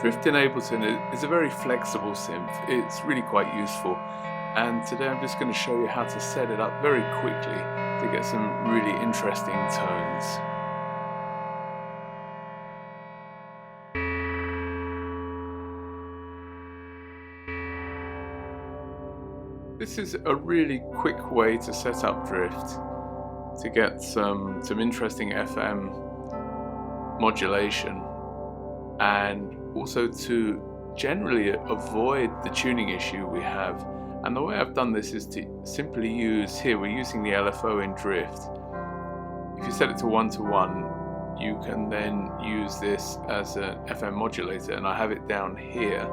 Drift in Ableton is a very flexible synth. It's really quite useful, and today I'm just going to show you how to set it up very quickly to get some really interesting tones. This is a really quick way to set up Drift to get some interesting FM modulation, and also to generally avoid the tuning issue we have. And the way I've done this is to simply use, here we're using the LFO in Drift. If you set it to 1:1, you can then use this as an FM modulator, and I have it down here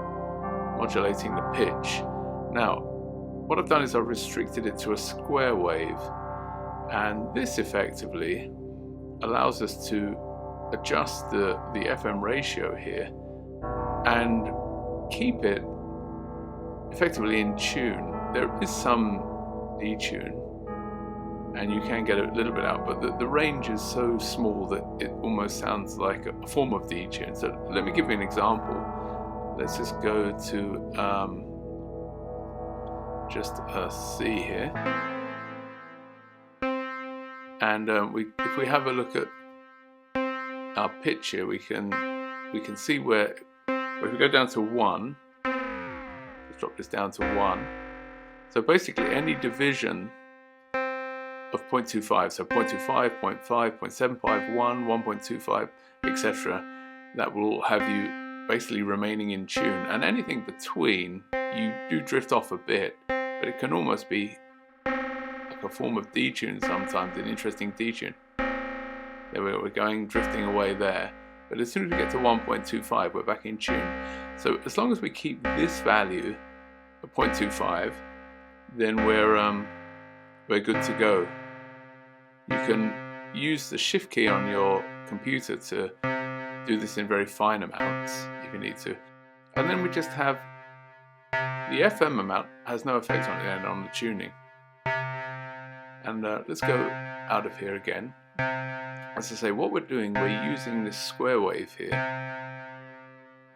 modulating the pitch. Now what I've done is I've restricted it to a square wave, and this effectively allows us to adjust the FM ratio here and keep it effectively in tune. There is some detune and you can get a little bit out, but the range is so small that it almost sounds like a form of detune. So let me give you an example. Let's just go to just a C here, and if we have a look at our pitch here, we can see where if we go down to 1, let's drop this down to 1. So basically any division of 0.25, so 0.25, 0.5, 0.75, 1, 1.25, etc., that will have you basically remaining in tune, and anything between you do drift off a bit, but it can almost be like a form of detune sometimes, an interesting detune. There we're going drifting away there, but as soon as we get to 1.25, we're back in tune. So as long as we keep this value of 0.25, then we're good to go. You can use the shift key on your computer to do this in very fine amounts if you need to, and then we just have the FM amount has no effect on it and on the tuning. And let's go out of here again. As I say, what we're doing, we're using this square wave here.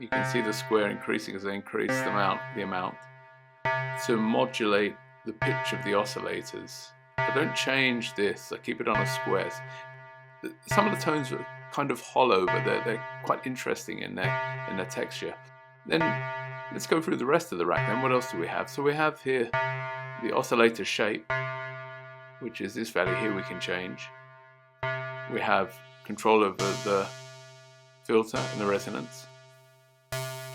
You can see the square increasing as I increase the amount to modulate the pitch of the oscillators. I don't change this, I keep it on a square. Some of the tones are kind of hollow, but they're quite interesting in their texture. Then let's go through the rest of the rack then. What else do we have? So we have here the oscillator shape, which is this value here we can change. We have control over the filter and the resonance.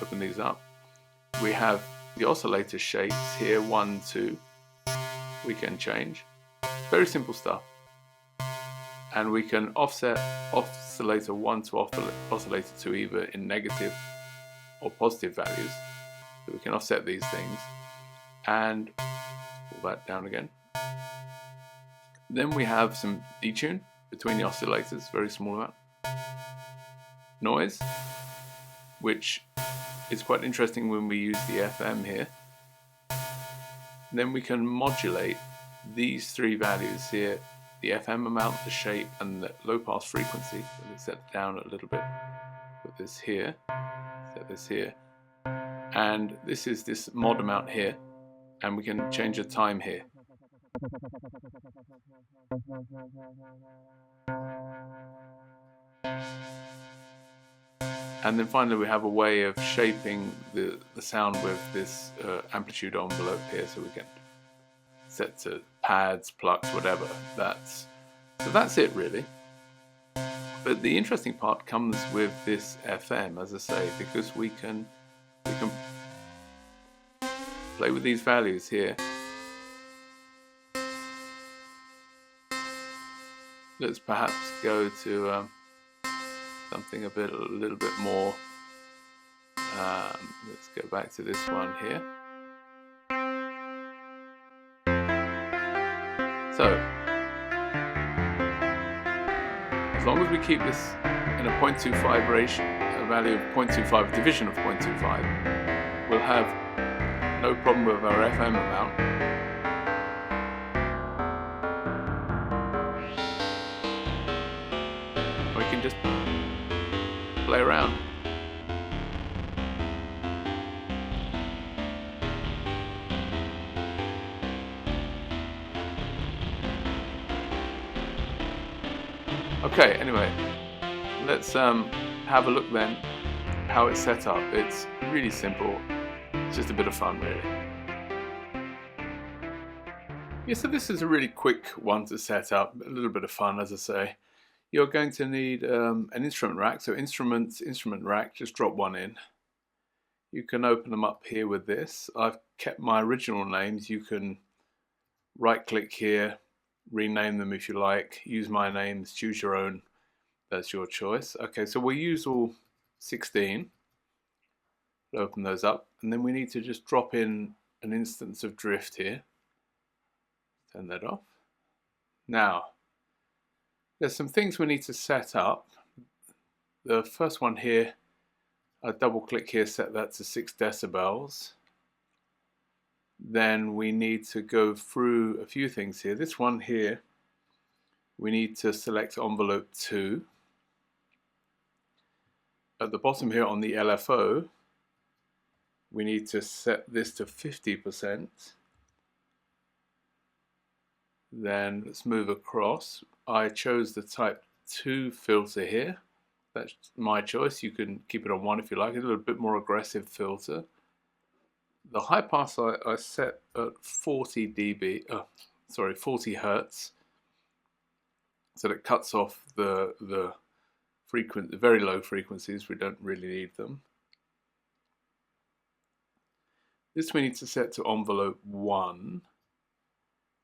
Open these up. We have the oscillator shapes here, 1, 2. We can change. Very simple stuff. And we can offset oscillator 1 to oscillator 2 either in negative or positive values. So we can offset these things and pull that down again. Then we have some detune between the oscillators, very small amount. Noise, which is quite interesting when we use the FM here. Then we can modulate these 3 values here, the FM amount, the shape, and the low pass frequency. So let's set it down a little bit. Put this here, set this here, and this is this mod amount here, and we can change the time here. And then finally we have a way of shaping the sound with this amplitude envelope here, so we can set to pads, plucks, whatever. So that's it really. But the interesting part comes with this FM, as I say, because we can play with these values here. Let's perhaps go to something a little bit more. Let's go back to this one here. So as long as we keep this in a 0.25 ratio, a value of 0.25, division of 0.25, we'll have no problem with our FM amount. We can just play around. Okay, anyway, let's have a look then how it's set up. It's really simple. It's just a bit of fun, really. Yeah, so this is a really quick one to set up. A little bit of fun, as I say. You're going to need an instrument rack. So instrument rack, just drop one in. You can open them up here with this. I've kept my original names. You can right click here, rename them if you like, use my names, choose your own, that's your choice. Okay, so we'll use all 16, open those up, and then we need to just drop in an instance of drift here. Turn that off. Now, there's some things we need to set up. The first one here, I double click here, set that to 6 decibels. Then we need to go through a few things here. This one here, we need to select envelope 2. At the bottom here on the LFO, we need to set this to 50%. Then let's move across. I chose the type 2 filter here. That's my choice. You can keep it on 1 if you like. It's a little bit more aggressive filter. The high pass I set at 40 hertz, so that it cuts off the very low frequencies. We don't really need them. This we need to set to envelope 1,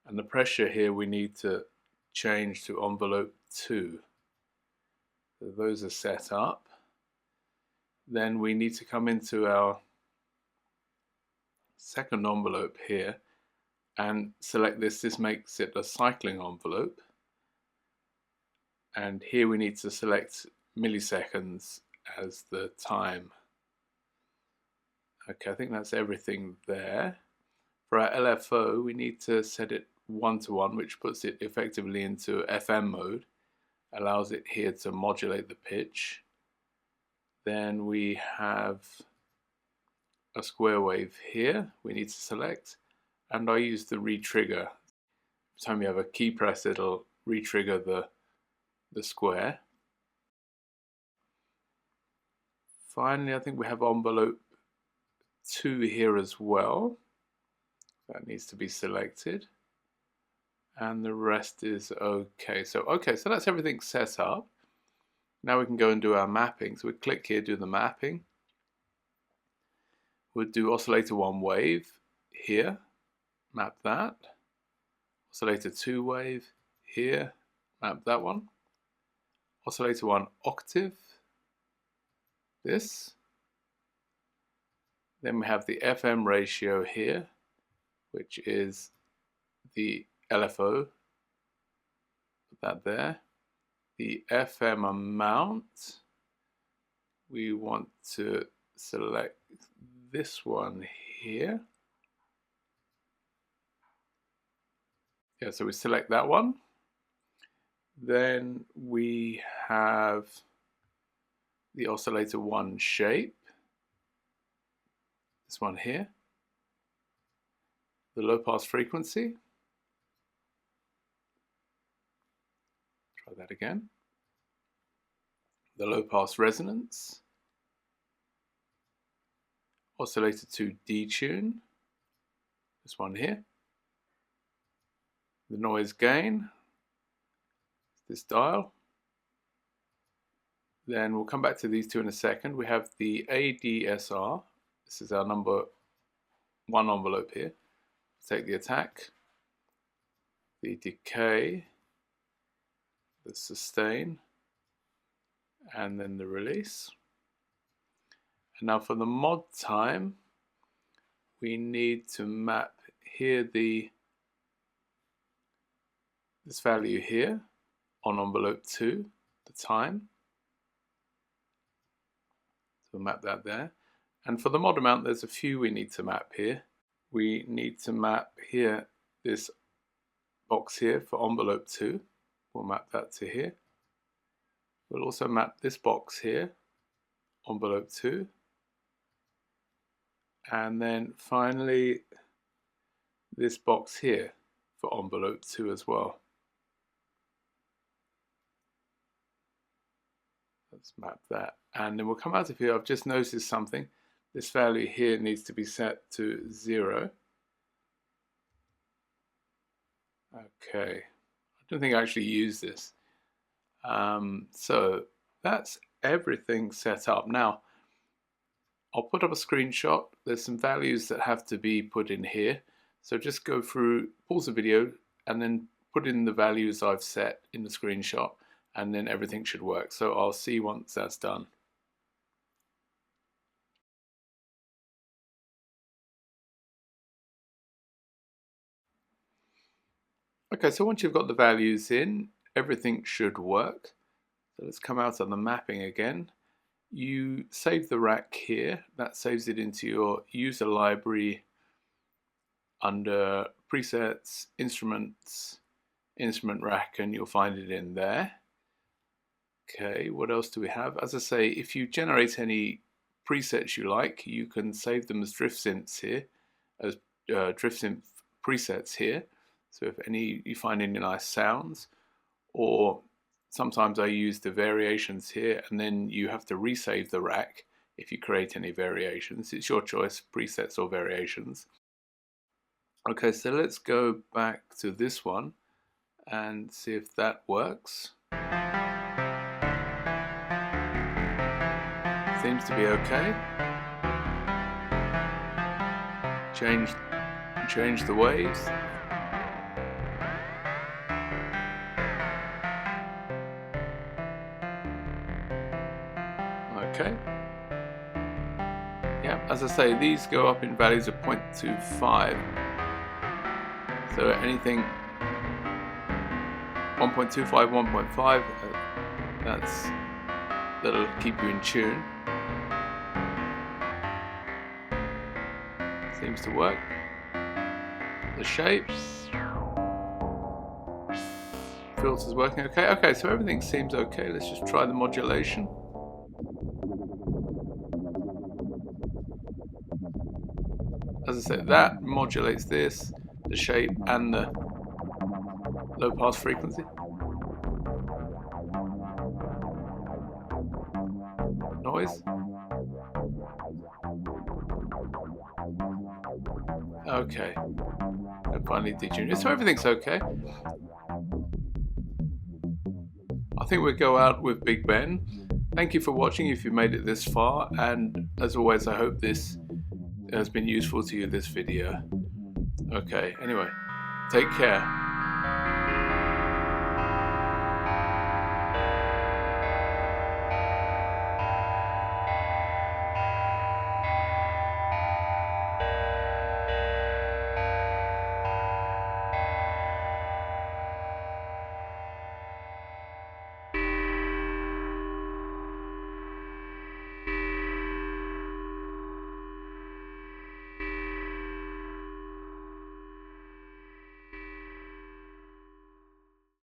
and the pressure here we need to change to envelope 2. So those are set up. Then we need to come into our second envelope here and select this. This makes it a cycling envelope. And here we need to select milliseconds as the time. Okay, I think that's everything there. For our LFO, we need to set it 1:1, which puts it effectively into FM mode, allows it here to modulate the pitch. Then we have a square wave here we need to select, and I use the re-trigger. Every time you have a key press, it'll re-trigger the square. Finally, I think we have envelope 2 here as well. That needs to be selected, and the rest is okay. So that's everything set up. Now we can go and do our mapping. So we click here, do the mapping. We'll do oscillator 1 wave here, map that. Oscillator 2 wave here, map that one. Oscillator 1 octave, this. Then we have the FM ratio here, which is the LFO, put that there. The FM amount, we want to select this one here. Yeah, so we select that one. Then we have the oscillator 1 shape, this one here. The low pass frequency. Try that again. The low pass resonance. Oscillator 2 detune, this one here. The noise gain, this dial. Then we'll come back to these two in a second. We have the ADSR, this is our number 1 envelope here. Take the attack, the decay, the sustain, and then the release. And now for the mod time, we need to map here this value here on envelope 2, the time. So we'll map that there. And for the mod amount, there's a few we need to map here. We need to map here this box here for envelope 2. We'll map that to here. We'll also map this box here, envelope 2. And then finally this box here for envelope 2 as well. Let's map that, and then we'll come out of here. I've just noticed something. This value here needs to be set to 0. Okay, I don't think I actually use this. So that's everything set up. Now I'll put up a screenshot. There's some values that have to be put in here. So just go through, pause the video, and then put in the values I've set in the screenshot, and then everything should work. So I'll see once that's done. Okay, so once you've got the values in, everything should work. So let's come out on the mapping again. You save the rack here. That saves it into your user library under presets, instruments, instrument rack, and you'll find it in there. Okay, what else do we have? As I say, if you generate any presets you like, you can save them as drift synths here, as drift synth presets here. So if you find any nice sounds, or sometimes I use the variations here, and then you have to resave the rack if you create any variations. It's your choice, presets or variations. Okay, so let's go back to this one and see if that works. Seems to be okay. Change the waves. Okay. Yeah, as I say, these go up in values of 0.25. So anything 1.25, 1.5, that'll keep you in tune. Seems to work. The shapes, filters working okay. Okay, so everything seems okay. Let's just try the modulation. As I said, that modulates this, the shape, and the low pass frequency. Noise. Okay. And finally detune it. So everything's okay. I think we'll go out with Big Ben. Thank you for watching if you made it this far, and as always, I hope this has been useful to you, this video. Okay, anyway, take care.